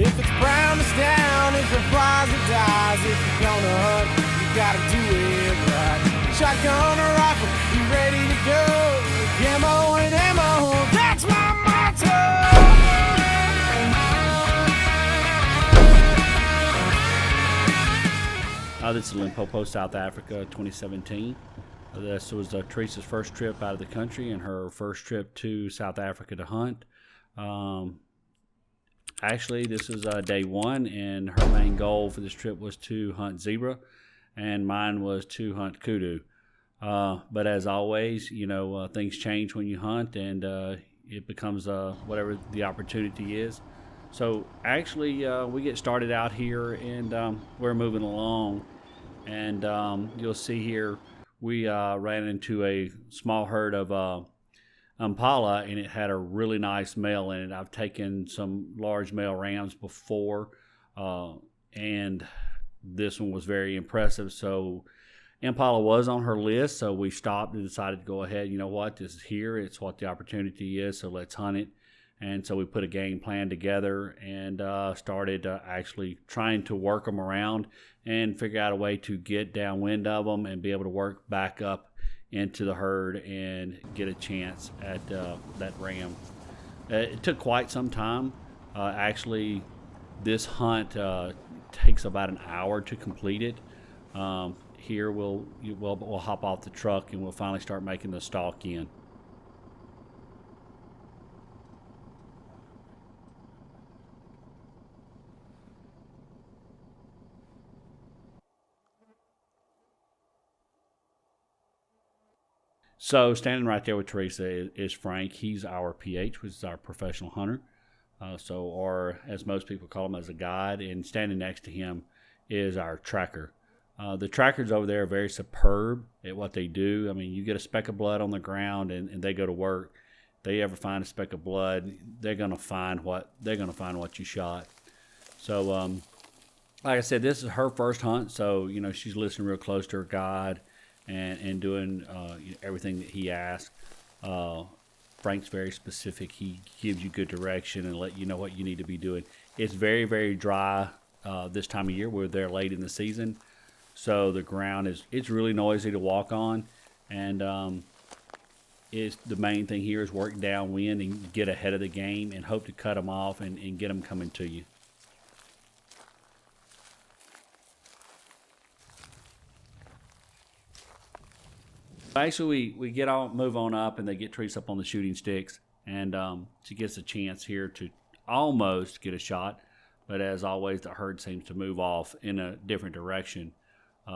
If it's brown, it's down. If it flies, it dies. If you're gonna hunt, you gotta do it right. Shotgun or rifle, be ready to go. Camo and ammo, that's my motto. This is Limpopo, South Africa, 2017. This was Teresa's first trip out of the country and her first trip to South Africa to hunt. Actually, this is day one, and her main goal for this trip was to hunt zebra, and mine was to hunt kudu. But as always, things change when you hunt, and it becomes whatever the opportunity is. So actually, we get started out here, and we're moving along. And you'll see here, we ran into a small herd of Impala, and it had a really nice male in it. I've taken some large male rams before, and this one was very impressive. So Impala was on her list, so we stopped and decided to go ahead. You know what? This is here. It's what the opportunity is, so let's hunt it. And so we put a game plan together and started actually trying to work them around and figure out a way to get downwind of them and be able to work back up into the herd and get a chance at that ram. It took quite some time. Actually, this hunt takes about an hour to complete it. Here we'll hop off the truck and we'll finally start making the stalk in. So standing right there with Teresa is Frank. He's our PH, which is our professional hunter. Or as most people call him, as a guide. And standing next to him is our tracker. The trackers over there are very superb at what they do. I mean, you get a speck of blood on the ground, and they go to work. They ever find a speck of blood, they're gonna find what you shot. So, like I said, this is her first hunt, so she's listening real close to her guide. And doing everything that he asks. Frank's very specific. He gives you good direction and let you know what you need to be doing. It's very, very dry this time of year. We're there late in the season, so the ground it's really noisy to walk on. And it's the main thing here is work downwind and get ahead of the game and hope to cut them off and get them coming to you. Actually, we move on up, and they get Teresa up on the shooting sticks, and she gets a chance here to almost get a shot. But as always, the herd seems to move off in a different direction. It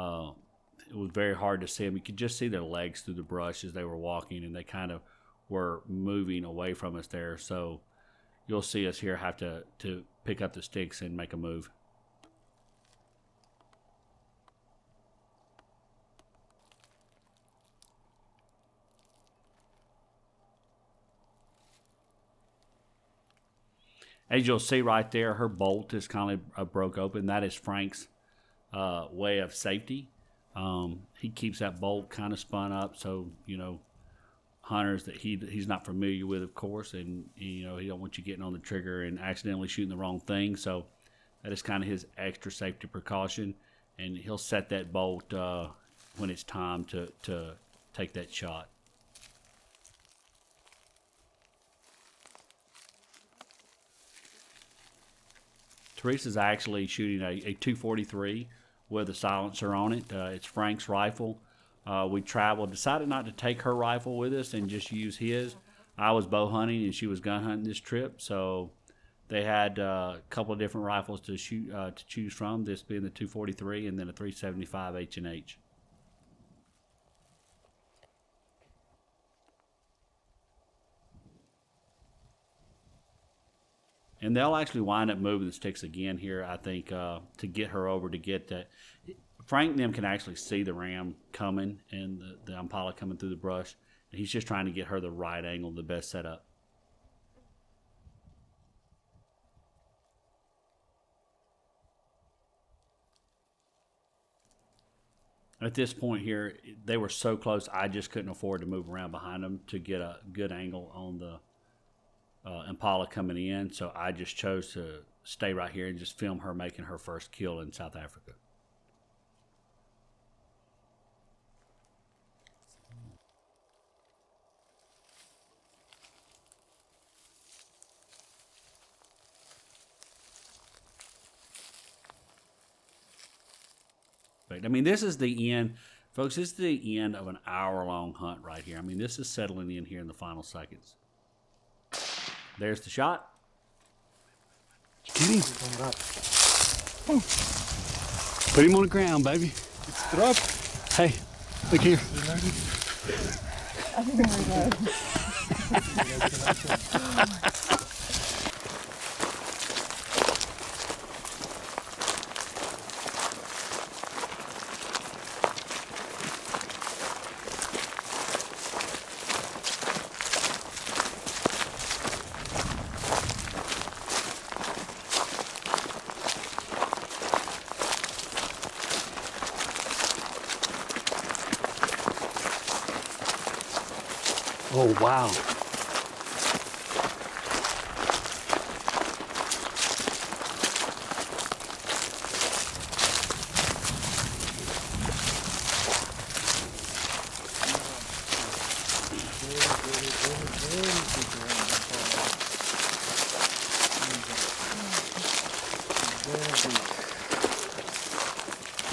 was very hard to see them. You could just see their legs through the brush as they were walking, and they kind of were moving away from us there. So you'll see us here have to pick up the sticks and make a move. As you'll see right there, her bolt is kind of broke open. That is Frank's way of safety. He keeps that bolt kind of spun up, so hunters that he's not familiar with, of course, and he don't want you getting on the trigger and accidentally shooting the wrong thing. So that is kind of his extra safety precaution, and he'll set that bolt when it's time to take that shot. Teresa's actually shooting a 243 with a silencer on it. It's Frank's rifle. We decided not to take her rifle with us and just use his. I was bow hunting and she was gun hunting this trip, so they had a couple of different rifles to choose from. This being the 243 and then a 375 H&H. And they'll actually wind up moving the sticks again here, I think, to get her over to get that. Frank and them can actually see the ram coming and the Impala coming through the brush. And he's just trying to get her the right angle, the best setup. At this point here, they were so close, I just couldn't afford to move around behind them to get a good angle on Impala coming in, so I just chose to stay right here and just film her making her first kill in South Africa. I mean, this is the end, folks. This is the end of an hour-long hunt right here. I mean, this is settling in here in the final seconds. There's the shot. Get him. Put him on the ground, baby. It's dropped. Hey, look here. Oh, wow.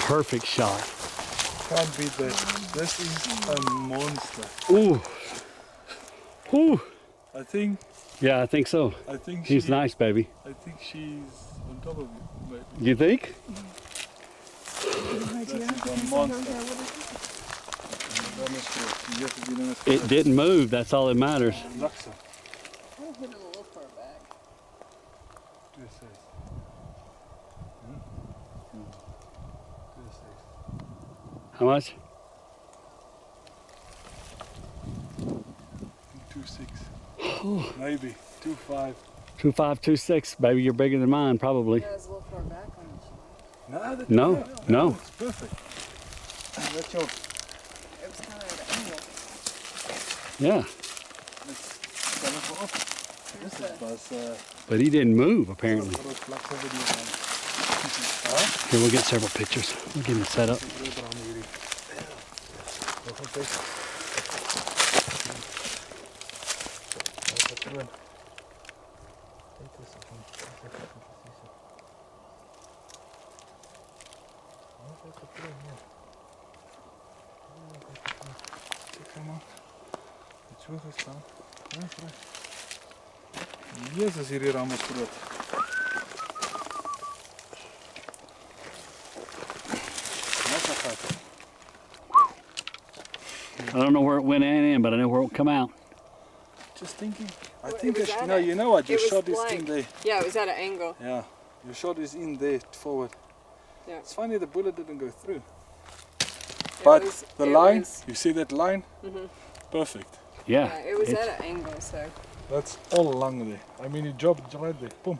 Perfect shot. Can't beat that. This is a monster. Ooh. Ooh. I think Yeah, I think she's nice, baby. I think she's on top of you, baby. You think? This is a monster. It didn't move. That's all that matters. Laksa. I hit it a little far back. How much? 2.6. Maybe 2.5. 2.5, 2.6, baby. You're bigger than mine, probably. That was a little far back on the shot. No, No. it's perfect. That's your. It was kind of at an angle. Yeah, This is was. but he didn't move apparently. Here, we'll get several pictures. We'll get him set up. Jezus, hier is allemaal groot. I don't know where it went in, but I know where it will come out. Just thinking. I Well, think it was I at no, it. you know what? Your It was shot is blank. in there. Yeah, it was at an angle. Yeah, your shot is in there forward. Yeah. It's funny the bullet didn't go through. It But was- the it line, was- you see that line? Mhm. Perfect. Yeah. Yeah, it was it's- at an angle, so. That's all along there. I mean, it dropped right there. Boom.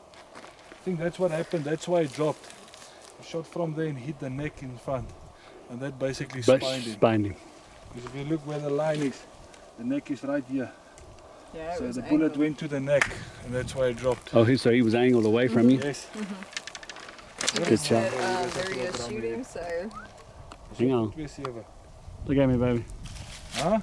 I think that's what happened. That's why it dropped. He shot from there and hit the neck in front. And that basically but spined him. spined him. Because if you look where the line is, the neck is right here. Yeah, it So was the bullet angled. went to the neck, and that's why it dropped. Oh, so he was angled away from you? Yes. Good shot. Said, there he is shooting, so. Hang on. 2.7. Look at me, baby. Huh?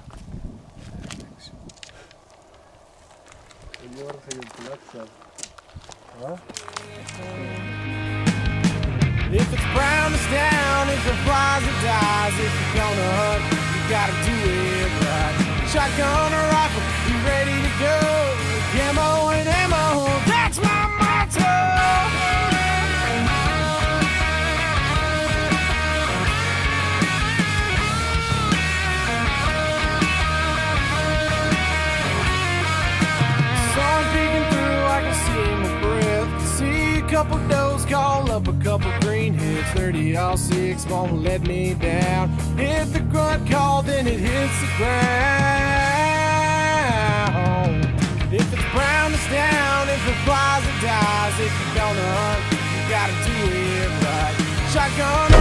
If it's brown, it's down. If it flies, it dies. If you're gonna hunt, you gotta do it right. Shotgun or rifle, you ready to go? Camo and ammo, that's my motto. Sun peeking through, I can see my breath. See a couple does call up a couple greenheads. 30 all 6 won't let me down. Hit the grunt call, then it hits the ground. If it's brown, it's down. If it flies, it dies. If you're gonna hunt, you gotta do it right. Shotgun